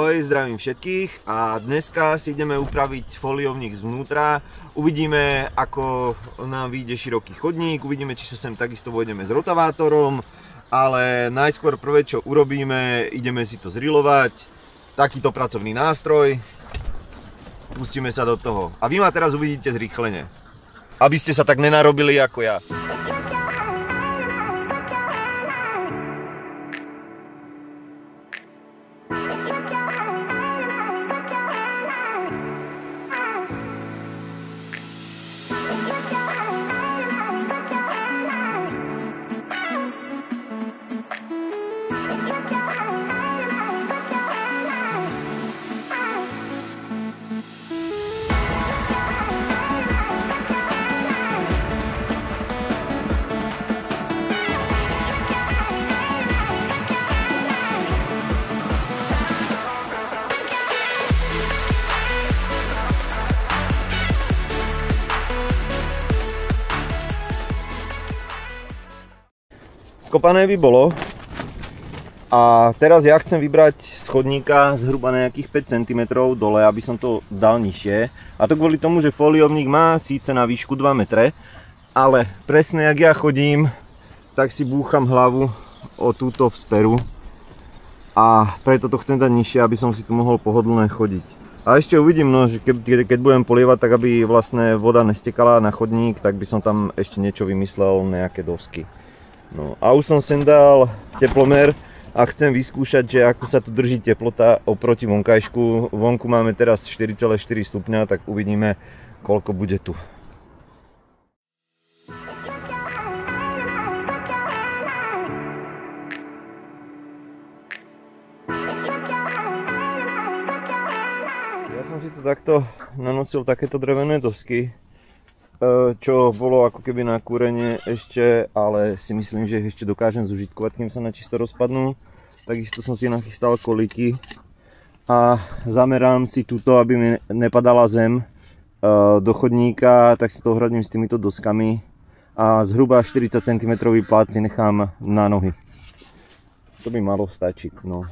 Ahoj, zdravím všetkých a dneska si ideme upraviť foliovník zvnútra. Uvidíme, ako nám vyjde široký chodník, uvidíme, či sa sem takisto vojdeme s rotavátorom, ale najskôr prvé, čo urobíme, ideme si to zrilovať. Takýto pracovný nástroj. Pustíme sa do toho. A vy ma teraz uvidíte zrýchlene, aby ste sa tak nenarobili ako ja. Skopané by bolo a teraz ja chcem vybrať z chodníka zhruba nejakých 5 cm dole, aby som to dal nižšie, a to kvôli tomu, že foliovník má síce na výšku 2 metre, ale presne jak ja chodím, tak si búcham hlavu o túto vzperu a preto to chcem dať nižšie, aby som si tu mohol pohodlne chodiť. A ešte uvidím, no, že keď budem polievať, tak aby vlastne voda nestekala na chodník, tak by som tam ešte niečo vymyslel, nejaké dosky. No a už som sem dal teplomer a chcem vyskúšať, že ako sa tu drží teplota oproti vonkajšku. Vonku máme teraz 4,4 stupňa, tak uvidíme, koľko bude tu. Ja som si tu takto nanosil takéto drevené dosky, čo bolo ako keby na kúrenie ešte, ale si myslím, že ich ešte dokážem zužitkovať, kým sa na čisto rozpadnú. Takisto som si nachystal kolíky a zamerám si túto, aby mi nepadala zem do chodníka, tak si to ohradím s týmito doskami a zhruba 40 cm plát si nechám na nohy. To by malo stačiť, no.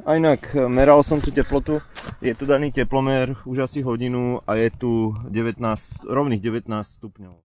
A inak meral som tu teplotu, je tu daný teplomer už asi hodinu a je tu rovných 19 stupňov.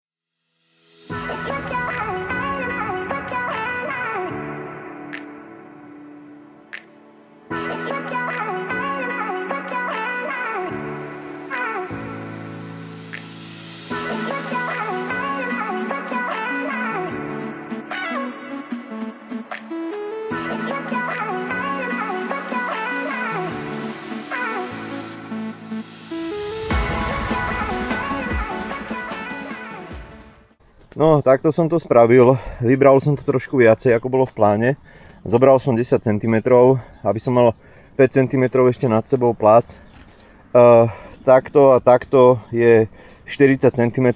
No, takto som to spravil. Vybral som to trošku viacej, ako bolo v pláne. Zobral som 10 cm, aby som mal 5 cm ešte nad sebou plác. Takto a takto je 40 cm,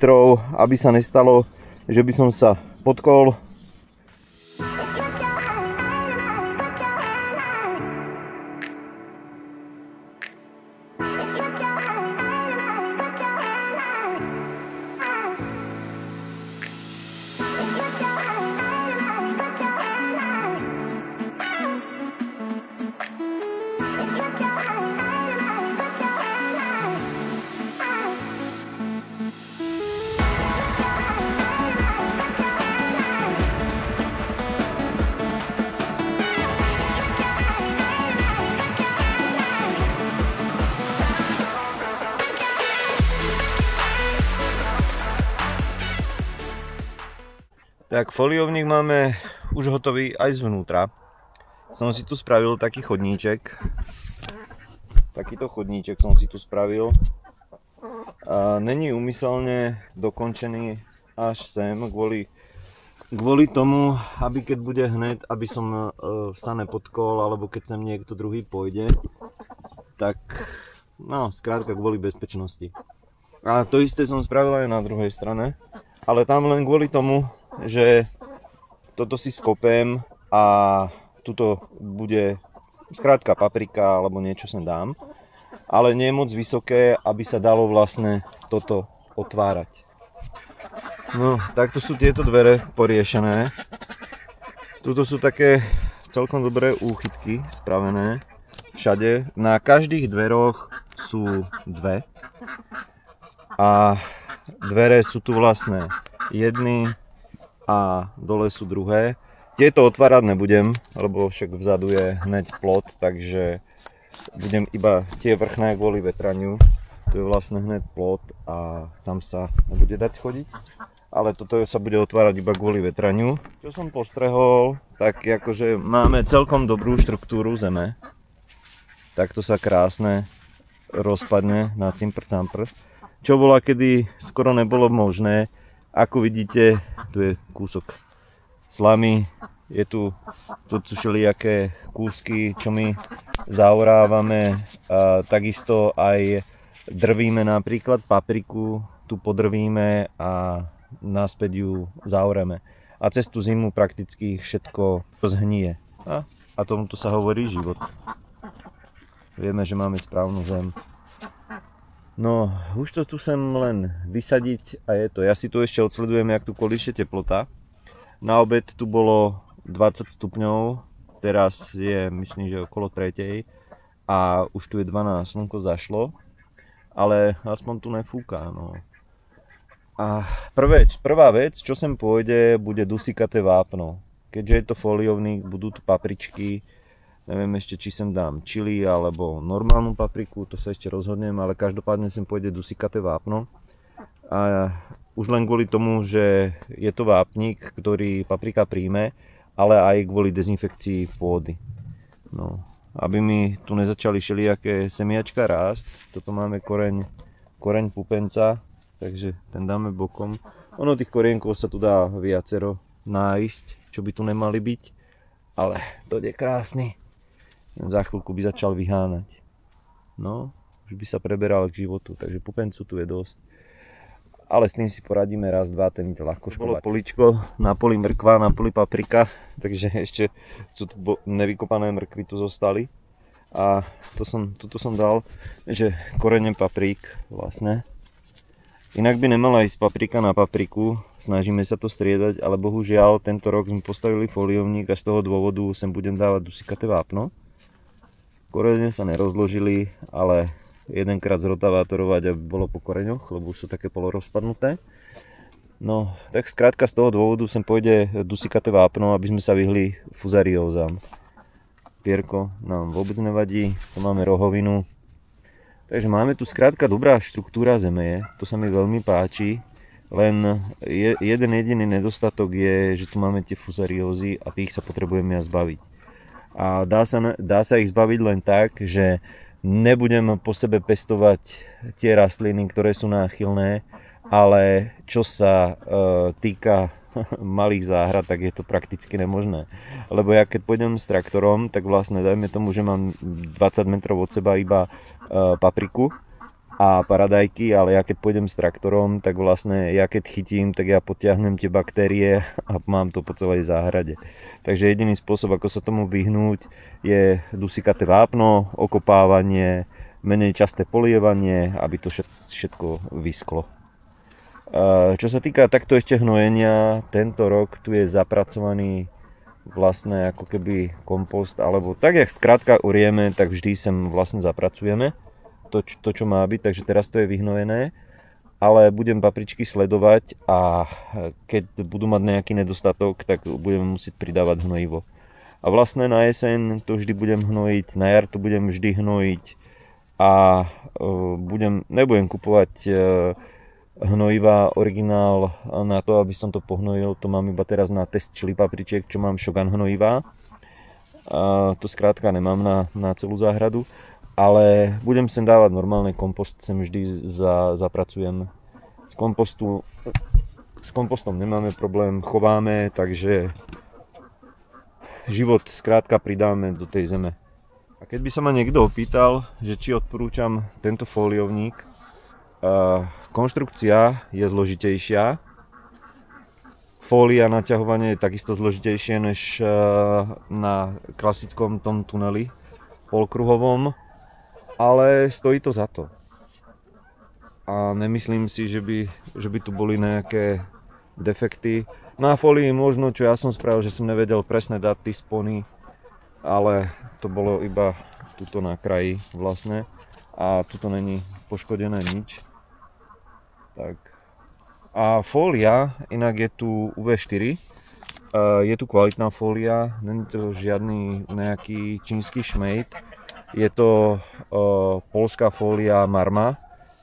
aby sa nestalo, že by som sa potkol. Tak foliovník máme už hotový aj zvnútra. Som si tu spravil taký chodníček. Takýto chodníček som si tu spravil. Není úmyselne dokončený až sem kvôli tomu, aby keď bude hned, aby som sa nepotkol, alebo keď sem niekto druhý pôjde, tak no, skrátka kvôli bezpečnosti. A to isté som spravil aj na druhej strane, ale tam len kvôli tomu, že toto si skopem a tuto bude skrátka paprika alebo niečo sem dám, ale nie je moc vysoké, aby sa dalo vlastne toto otvárať. No, takto sú tieto dvere poriešené. Tuto sú také celkom dobré úchytky spravené. všade. Na každých dveroch sú dve. A dvere sú tu vlastne jedny a dole sú druhé. Tieto otvárať nebudem, lebo však vzadu je hneď plot, takže budem iba tie vrchné kvôli vetraniu. Tu je vlastne hneď plot a tam sa nebude dať chodiť. Ale toto sa bude otvárať iba kvôli vetraniu. Čo som postrehol, tak akože máme celkom dobrú štruktúru zeme. Takto sa krásne rozpadne na cimpr-campr. Čo bola kedy skoro nebolo možné. Ako vidíte, tu je kúsok slamy, je tu sú všelijaké kúsky, čo my zaorávame. Takisto aj drvíme napríklad papriku, tu podrvíme a naspäť ju zaoreme. A cez tú zimu prakticky všetko zhnie. A tomuto sa hovorí život. Vieme, že máme správnu zem. No, už to tu sem len vysadiť a je to. Ja si tu ešte odsledujem, jak tu kolíše teplota. Na obed tu bolo 20 stupňov, teraz je, myslím, že okolo 3. A už tu je 12, slnko zašlo, ale aspoň tu nefúka, no. A prvá vec, čo sem pôjde, bude dusikaté vápno. Keďže je to foliovník, budú tu papričky. Neviem ešte, či sem dám čili alebo normálnu papriku, to sa ešte rozhodnem, ale každopádne sem pôjde dusikaté vápno. A už len kvôli tomu, že je to vápnik, ktorý paprika príjme, ale aj kvôli dezinfekcii pôdy. No, aby mi tu nezačali všelijaké semiačka rásť. Toto máme koreň pupenca, takže ten dáme bokom. Ono tých korienkov sa tu dá viacero nájsť, čo by tu nemali byť, ale to je krásny. Za chvíľku by začal vyháňať. No, už by sa preberal k životu, takže pupencu tu je dosť. Ale s tým si poradíme raz, dva, ten to ľahko škovať. Bolo poličko, na poli mrkva, na poli paprika, takže ešte sú tu nevykopané mrkvy tu zostali. A tuto som dal, že korene paprík vlastne. Inak by nemala ísť paprika na papriku, snažíme sa to striedať, ale bohužiaľ tento rok sme postavili foliovník a z toho dôvodu sem budem dávať dusikaté vápno. Korene sa nerozložili, ale jedenkrát zrotavátorovať, aby bolo po koreňoch, lebo už sú také polorozpadnuté. No, tak skrátka z toho dôvodu sem pôjde dusikaté vápno, aby sme sa vyhli fuzariózam. Pierko nám vôbec nevadí, tu máme rohovinu. Takže máme tu skrátka dobrá štruktúra zeme, to sa mi veľmi páči. Len jeden jediný nedostatok je, že tu máme tie fuzariózy a tých sa potrebujeme zbaviť. A dá sa ich zbaviť len tak, že nebudem po sebe pestovať tie rastliny, ktoré sú náchylné, ale čo sa týka malých záhrad, tak je to prakticky nemožné. Lebo ja keď pôjdem s traktorom, tak vlastne dajme tomu, že mám 20 metrov od seba iba papriku a paradajky, ale ja keď pôjdem s traktorom, tak vlastne ja keď chytím, tak ja potiahnem tie baktérie a mám to po celej záhrade. Takže jediný spôsob, ako sa tomu vyhnúť, je dusikaté vápno, okopávanie, menej časté polievanie, aby to všetko vyschlo. Čo sa týka takto ešte hnojenia, tento rok tu je zapracovaný vlastne ako keby kompost, alebo tak jak skrátka urieme, tak vždy sem vlastne zapracujeme to, čo má byť, takže teraz to je vyhnojené, ale budem papričky sledovať a keď budú mať nejaký nedostatok, tak budeme musieť pridávať hnojivo. A vlastne na jeseň to vždy budem hnojiť, na jar to budem vždy hnojiť a nebudem kupovať hnojiva originál na to, aby som to pohnojil, to mám iba teraz na test čili papričiek, čo mám Shogun hnojivá. To skrátka nemám na celú záhradu. Ale budem sem dávať normálny kompost, sem vždy zapracujem. S kompostom nemáme problém, chováme, takže život skrátka pridáme do tej zeme. A keď by sa ma niekto opýtal, že či odporúčam tento foliovník, konštrukcia je zložitejšia. Fólia naťahovanie je takisto zložitejšie než na klasickom tom tuneli polkruhovom. Ale stojí to za to. A nemyslím si, že by tu boli nejaké defekty. Na folii možno, čo ja som spravil, že som nevedel presné daty spony ale to bolo iba tuto na kraji vlastne a tuto není poškodené nič. Tak. A fólia, inak je tu UV4, je tu kvalitná fólia, není to žiadny nejaký čínsky šmejd, je to poľská fólia Marma,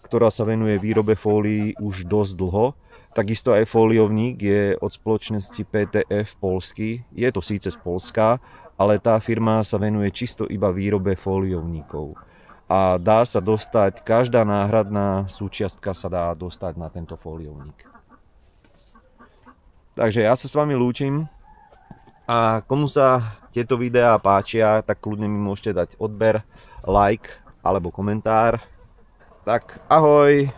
ktorá sa venuje výrobe fólií už dosť dlho. Takisto aj fóliovník je od spoločnosti PTF Polsky, je to síce z Polska, ale tá firma sa venuje čisto iba výrobe fóliovníkov. A dá sa dostať, každá náhradná súčiastka sa dá dostať na tento fóliovník. Takže ja sa s vami lúčim a komu sa tieto videá páčia, tak kľudne mi môžete dať odber, like alebo komentár. Tak ahoj!